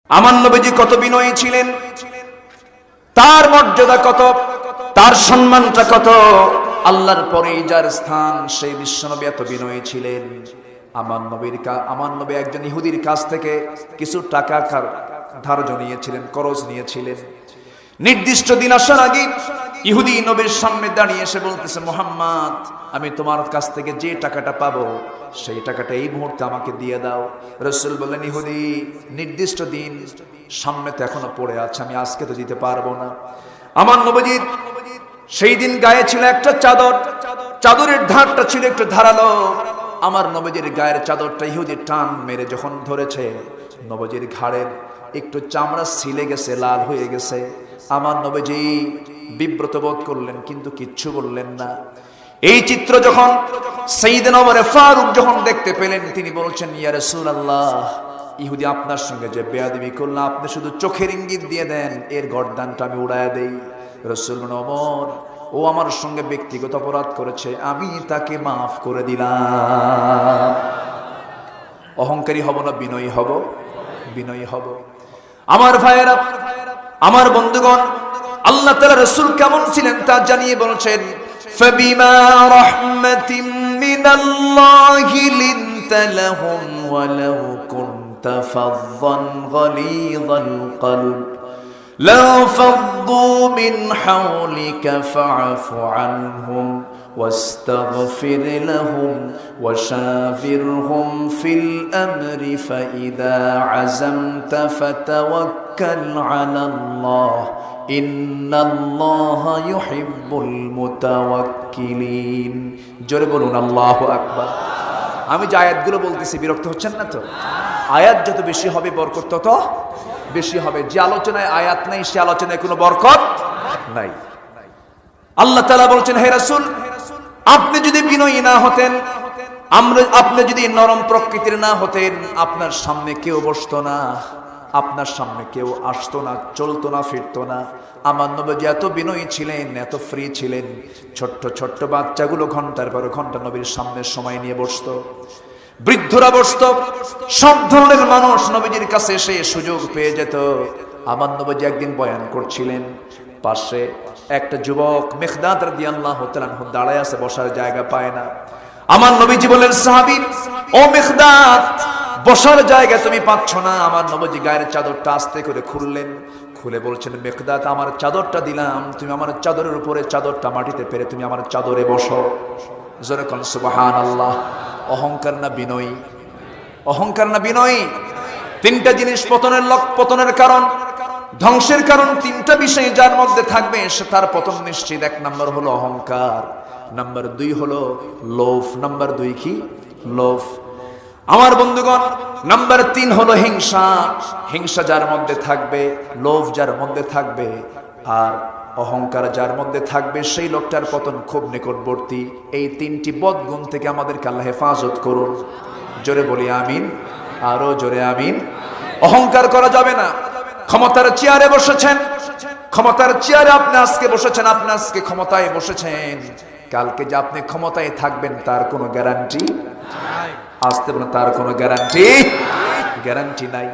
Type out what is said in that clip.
আমার নবীজি কত বিনয়ী ছিলেন, তার মর্যাদা কত, তার সম্মানটা কত। আল্লাহর পরেই যার স্থান, সেই বিশ্বনবী এত বিনয়ী ছিলেন। আমার নবী একজন ইহুদির কাছ থেকে কিছু টাকা ধার্য নিয়েছিলেন, করজ নিয়েছিলেন। নির্দিষ্ট দিন আসার আগে ইহুদি নবীর সামনে দাঁড়িয়ে এসে বলতেছে, মুহাম্মদ, আমি তোমার কাছ থেকে যে টাকাটা পাবো সেই টাকাটা এই মুহূর্তে আমাকে দিয়ে দাও। রাসূল বললেন, ইহুদি, নির্দিষ্ট দিন সামনে তো এখনো পড়ে আছে, আমি আজকে তো দিতে পারবো না। আমার নবীজির সেই দিন গায়ে ছিল একটা চাদর, চাদরের ধারটা ছিল একটু ধারালো। আমার নবীজির গায়ের চাদরটা ইহুদির টান মেরে যখন ধরেছে, নবীজির ঘাড়ের একটু চামড়া ছিলে গেছে, লাল হয়ে গেছে। আমার নবীজি বিব্রত বোধ করলেন, কিন্তু কিচ্ছু বললেন না। এই চিত্র যখন সাইয়েদনা ওমর ফারুক যখন দেখতে পেলেন, তিনি বলছেন, ইয়া রাসূলুল্লাহ, ইহুদি আপনার সঙ্গে যে বেয়াদবি করল, আপনি শুধু চোখের ইঙ্গিত দিয়ে দেন, এর গর্দানটা আমি উড়ায় দেই। রাসূল বলেন, ওমর, ও আমার সঙ্গে ব্যক্তিগত অপরাধ করেছে, আমি তাকে মাফ করে দিলাম। অহংকারী হব না বিনয়ী হব? বিনয়ী হব। আমার ভাইয়েরা, আমার বন্ধুগণ, আল্লাহ তাআলা রাসূল কেমন ছিলেন তা জানিয়ে বলছেন, ফাবিমা রাহমাতিন মিনাল্লাহি লিনতা লাহুম ওয়ালাউ কুনতা ফাযযান গালিযাল কলব লাও ফাদ্দু মিন হাওলিকা ফাআফু আনহুম واستغفر لهم وشاورهم في الأمر فإذا عزمت فتوكل على الله إن الله يحب المتوكلين। জোরে বলুন আল্লাহু আকবার। আমি যে আয়াতগুলো বলতেছি, বিরক্ত হচ্ছেন না তো? আয়াত যত বেশি হবে বরকত তত বেশি হবে। যে আলোচনায় আয়াত নেই সে আলোচনায় কোনো বরকত নাই। আল্লাহ তাআলা বলছেন, হে রাসূল, আপনি যদি বিনয়ী না হতেন, আপনি যদি নরম প্রকৃতির না হতেন, আপনার সামনে কেউ বসতো না, আপনার সামনে কেউ আসতো না, চলতো না, ফিরতো না। আমার নবী এত বিনয়ী ছিলেন, এত ফ্রি ছিলেন, ছোট্ট ছোট্ট বাচ্চাগুলো ঘন্টার পর ঘন্টা নবীর সামনে সময় নিয়ে বসতো, বৃদ্ধরা বসতো, সব ধরনের মানুষ নবীজির কাছে এসে সুযোগ পেয়ে যেত। আমার নবী একদিন বয়ান করছিলেন, পাশে একটা যুবক মিকদাদ রাদিয়াল্লাহু তাআলা আনহু দাঁড়ায় আছে, বসার জায়গা পায় না। আমার নবীজি বলেন, সাহাবী, ও মিকদাদ, বসার জায়গা তুমি পাচ্ছ না। আমার নবীজি গায়ের চাদরটা আস্তে করে খুললেন, খুলে বলছেন, মিকদাদ, আমার চাদরটা দিলাম, তুমি আমার চাদরের উপরে চাদরটা মাটিতে পেরে তুমি আমার চাদরে বসো। জোরে কোন সুবহানাল্লাহ। অহংকার না বিনয়ী? অহংকার না বিনয়ী? তিনটা জিনিস পতনের কারণ, ধ্বংসের কারণ, তিনটা বিষয় যার মধ্যে থাকবে সে তার পতন নিশ্চিত। এক নম্বর হলো অহংকার, নাম্বার 2 হলো লোভ, নাম্বার 2 কি? লোভ। আমার বন্ধুগণ, নাম্বার 3 হলো হিংসা। হিংসা যার মধ্যে থাকবে, লোভ যার মধ্যে থাকবে, আর অহংকার যার মধ্যে থাকবে, সেই লোকটার পতন খুব নিকটবর্তী। এই তিনটি বদগুণ থেকে আমাদেরকে আল্লাহ হেফাজত করুন। জোরে বলি আমিন, আরো জোরে আমিন। অহংকার করা যাবে না। ক্ষমতার চেয়ারে বসেছেন, ক্ষমতার চেয়ারে আপনি আজকে বসেছেন, আপনি আজকে ক্ষমতায় বসেছেন, কালকে যে আপনি ক্ষমতায় থাকবেন তার কোনো গ্যারান্টি নাই। আসতে বলেন, তার কোনো গ্যারান্টি নাই।